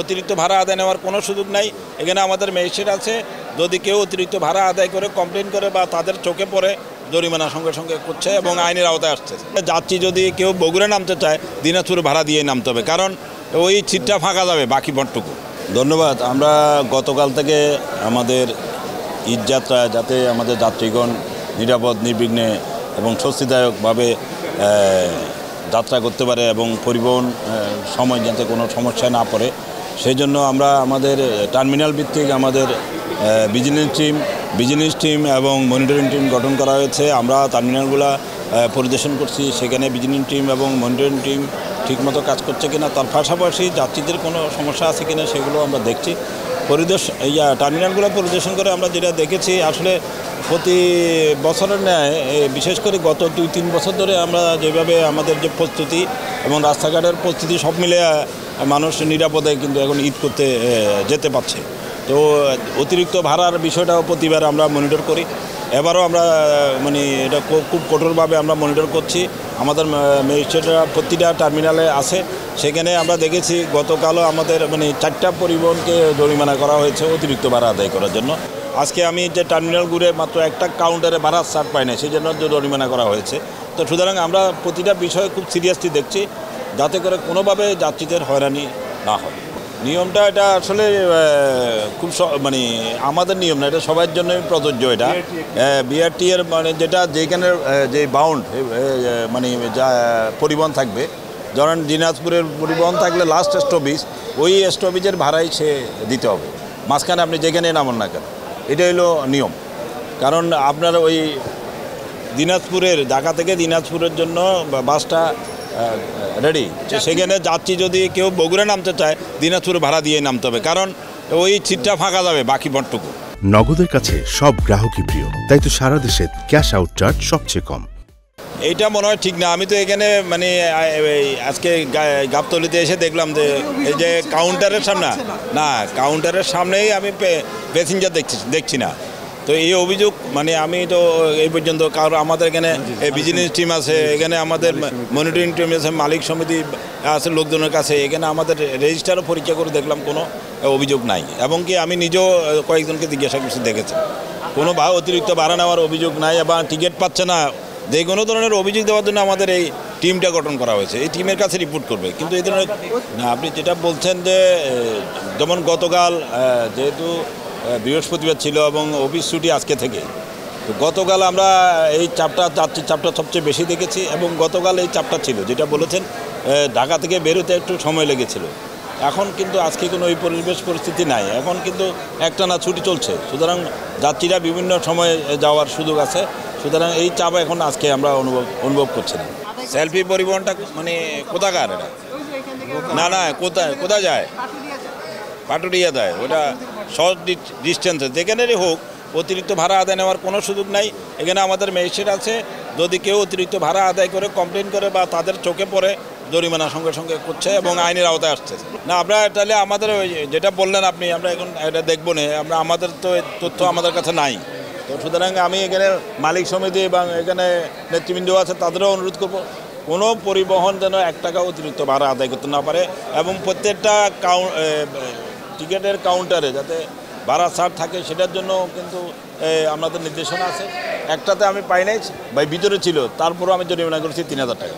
অতিরিক্ত ভাড়া আদায় নেওয়ার কোনো সুযোগ নাই। এখানে আমাদের ম্যাজিস্ট্রেট আছে, যদি কেউ অতিরিক্ত ভাড়া আদায় করে কমপ্লেন করে বা তাদের চোখে পড়ে জরিমানা সঙ্গে সঙ্গে করছে এবং আইনের আওতায় আসছে। যাত্রী যদি কেউ বগুড়া নামতে চায় দিনাজপুর ভাড়া দিয়ে নামতে হবে, কারণ ওই সিটটা ফাঁকা যাবে বাকি ভটটুকু। ধন্যবাদ। আমরা গতকাল থেকে আমাদের ঈদযাত্রা যাতে আমাদের যাত্রীগণ নিরাপদ নির্বিঘ্নে এবং স্বস্তিদায়কভাবে যাত্রা করতে পারে এবং পরিবহন সময় যাতে কোনো সমস্যা না পড়ে, সেই জন্য আমরা আমাদের টার্মিনাল ভিত্তিক আমাদের ভিজিলেন্স টিম এবং মনিটরিং টিম গঠন করা হয়েছে। আমরা টার্মিনালগুলো পরিদর্শন করছি, সেখানে ভিজিলেন্স টিম এবং মনিটরিং টিম ঠিকমতো কাজ করছে কিনা, তার পাশাপাশি যাত্রীদের কোনো সমস্যা আছে কিনা সেগুলো আমরা দেখছি। টার্মিনালগুলো পরিদর্শন করে আমরা যেটা দেখেছি, আসলে প্রতি বছরের ন্যায় বিশেষ করে গত 2-3 বছর ধরে আমরা যেভাবে আমাদের যে প্রস্তুতি এবং রাস্তাঘাটের প্রস্তুতি সব মিলে মানুষ নিরাপদে কিন্তু এখন ঈদ করতে যেতে পারছে। তো অতিরিক্ত ভাড়ার বিষয়টাও প্রতিবার আমরা মনিটর করি। এবারও আমরা এটা খুব কঠোরভাবে আমরা মনিটর করছি। আমাদের ম্যাজিস্ট্রেটরা প্রতিটা টার্মিনালে আছে, সেখানে আমরা দেখেছি গতকালও আমাদের 4টা পরিবহনকে জরিমানা করা হয়েছে অতিরিক্ত ভাড়া আদায় করার জন্য। আজকে আমি যে টার্মিনাল ঘুরে মাত্র একটা কাউন্টারে ভাড়ার ছাড় পাই না, সেই জন্য জরিমানা করা হয়েছে। তো সুতরাং আমরা প্রতিটা বিষয়ে খুব সিরিয়াসলি দেখছি যাতে করে কোনোভাবে যাত্রীদের হয়রানি না হয়। নিয়মটা এটা আসলে খুব আমাদের নিয়ম না, এটা সবার জন্যই প্রযোজ্য। এটা বিআরটি এর যেটা যেখানে যে বাউন্ড যা পরিবহন থাকবে, ধরেন দিনাজপুরের পরিবহন থাকলে লাস্ট স্টপেজ ওই স্টপেজের ভাড়াই সে দিতে হবে, মাঝখানে আপনি যেখানে নামান না কেন। এটা হলো নিয়ম। কারণ আপনার ওই ঢাকা থেকে দিনাজপুরের জন্য বাসটা রেডি, সেখানে যাত্রী যদি কেউ বগুড়া নামতে চায় দিনাজপুর ভাড়া দিয়ে নামতে হবে, কারণ ওই সিটটা ফাঁকা যাবে বাকি ভটটুকু। নগদের কাছে সব গ্রাহকই প্রিয়, তাই তো সারা দেশে ক্যাশ আউট চার্জ সবচেয়ে কম। এইটা মনে হয় ঠিক না। আমি তো এখানে আজকে গাবতলিতে এসে দেখলাম যে এই যে কাউন্টারের কাউন্টারের সামনেই আমি প্যাসেঞ্জার দেখছি না। তো এই অভিযোগ আমি তো এই পর্যন্ত, কারণ আমাদের এখানে ভিজিলেন্স টিম আছে, এখানে আমাদের মনিটরিং টিম আছে, মালিক সমিতি আছে লোকজনের কাছে, এখানে আমাদের রেজিস্টারও পরীক্ষা করে দেখলাম কোনো অভিযোগ নাই। এবং কি আমি নিজেও কয়েকজনকে জিজ্ঞাসা করছি, দেখেছি কোনো অতিরিক্ত ভাড়া নেওয়ার অভিযোগ নাই এবং টিকিট পাচ্ছে না। যে কোনো ধরনের অভিযোগ দেওয়ার জন্য আমাদের এই টিমটা গঠন করা হয়েছে, এই টিমের কাছে রিপোর্ট করবে। কিন্তু এই ধরনের না, আপনি যেটা বলছেন যে যেমন গতকাল যেহেতু বৃহস্পতিবার ছিল এবং অফিস ছুটি আজকে থেকে, তো গতকাল আমরা এই যাত্রীর চাপটা সবচেয়ে বেশি দেখেছি এবং গতকাল এই চাপটা ছিল, যেটা বলেছেন ঢাকা থেকে বেরোতে একটু সময় লেগেছিল। এখন কিন্তু আজকে কোনো ওই পরিস্থিতি নাই, এখন কিন্তু একটানা ছুটি চলছে, সুতরাং যাত্রীরা বিভিন্ন সময়ে যাওয়ার সুযোগ আছে। সুতরাং এই চাপ এখন আজকে আমরা অনুভব করছি না। সেলফি পরিবহনটা কোথাকার এটা? না কোথায় যায়? পাটুরিয়া দেয়, ওটা শর্ট ডিস্টেন্সে যেখানেরই হোক অতিরিক্ত ভাড়া আদায় নেওয়ার কোনো সুযোগ নাই। এখানে আমাদের ম্যাজিস্ট্রেট আছে, যদি কেউ অতিরিক্ত ভাড়া আদায় করে কমপ্লেন করে বা তাদের চোখে পড়ে জরিমানা সঙ্গে সঙ্গে করছে এবং আইনের আওতায় আসছে। না, আমরা তাহলে আমাদের যেটা বললেন আপনি, আমরা এখন এটা দেখবো না, আমাদের তো তথ্য আমাদের কাছে নাই। তো সুতরাং আমি এখানে মালিক সমিতি এবং এখানে নেতৃবৃন্দ আছে, তাদেরও অনুরোধ করব কোনো পরিবহন যেন 1 টাকা অতিরিক্ত ভাড়া আদায় করতে না পারে এবং প্রত্যেকটা টিকিটের কাউন্টারে যাতে ভাড়া ছাড় থাকে, সেটার জন্য কিন্তু আমাদের নির্দেশনা আছে। একটাতে আমি পাই নাই, ভিতরে ছিল, তারপরও আমি জরিমানা করেছি 3000 টাকা।